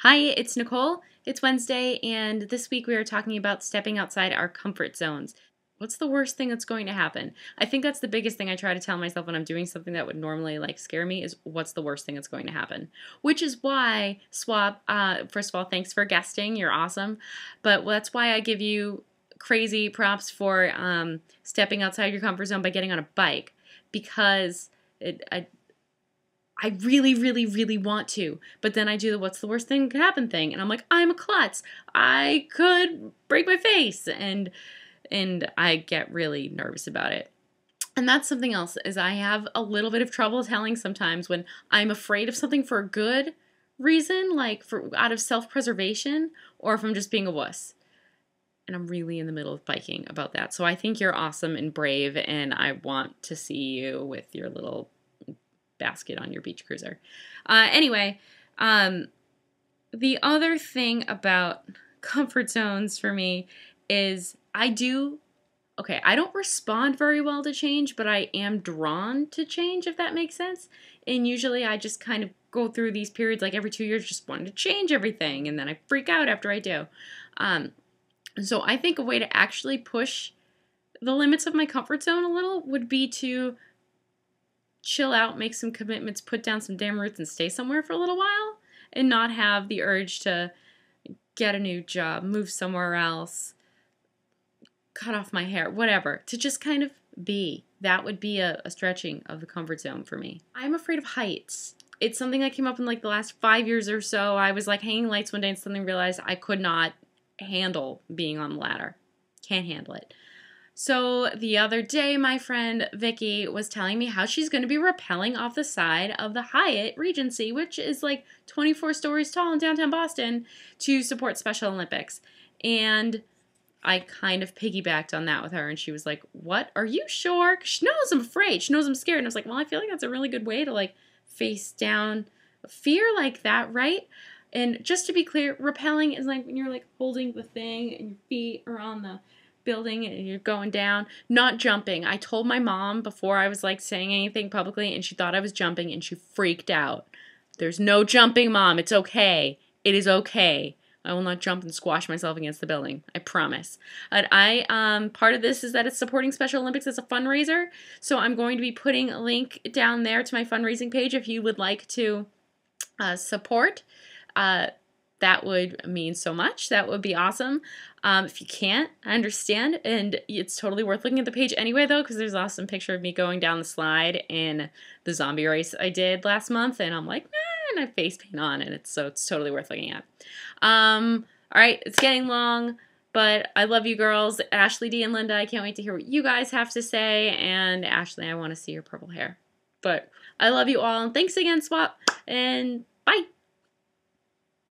Hi, it's Nicole. It's Wednesday, and this week we are talking about stepping outside our comfort zones. What's the worst thing that's going to happen? I think that's the biggest thing I try to tell myself when I'm doing something that would normally scare me is what's the worst thing that's going to happen. Which is why, Swap, first of all, thanks for guesting. You're awesome. But that's why I give you crazy props for stepping outside your comfort zone by getting on a bike. Because I really, really, really want to. But then I do the what's the worst thing that could happen thing. And I'm like, I'm a klutz. I could break my face. And I get really nervous about it. And that's something else, is I have a little bit of trouble telling sometimes when I'm afraid of something for a good reason, like out of self-preservation, or if I'm just being a wuss. And I'm really in the middle of biking about that. So I think you're awesome and brave, and I want to see you with your little basket on your beach cruiser. Anyway, the other thing about comfort zones for me is I don't respond very well to change, but I am drawn to change, if that makes sense. And usually I just kind of go through these periods like every 2 years just wanting to change everything, and then I freak out after I do. So I think a way to actually push the limits of my comfort zone a little would be to chill out, make some commitments, put down some damn roots, and stay somewhere for a little while, and not have the urge to get a new job, move somewhere else, cut off my hair, whatever, to just kind of be. That would be a stretching of the comfort zone for me. I'm afraid of heights. It's something that came up in the last 5 years or so. I was hanging lights one day and suddenly realized I could not handle being on the ladder. Can't handle it. So the other day, my friend Vicky was telling me how she's going to be rappelling off the side of the Hyatt Regency, which is 24 stories tall in downtown Boston, to support Special Olympics. And I kind of piggybacked on that with her, and she was like, "What? Are you sure?" 'Cause she knows I'm afraid. She knows I'm scared. And I was like, well, I feel like that's a really good way to face down fear like that, right? And just to be clear, rappelling is when you're holding the thing and your feet are on the building and you're going down, not jumping. I told my mom before I was saying anything publicly, and she thought I was jumping, and she freaked out. There's no jumping, Mom. It's okay. It is okay. I will not jump and squash myself against the building. I promise. But part of this is that it's supporting Special Olympics as a fundraiser, so I'm going to be putting a link down there to my fundraising page if you would like to support. That would mean so much. That would be awesome. If you can't, I understand, and it's totally worth looking at the page anyway, though, because there's an awesome picture of me going down the slide in the zombie race I did last month, and I'm like, nah, and I have face paint on, and it's totally worth looking at. All right, it's getting long, but I love you girls. Ashley D and Linda, I can't wait to hear what you guys have to say, and Ashley, I want to see your purple hair. But I love you all, and thanks again, Swap, and bye.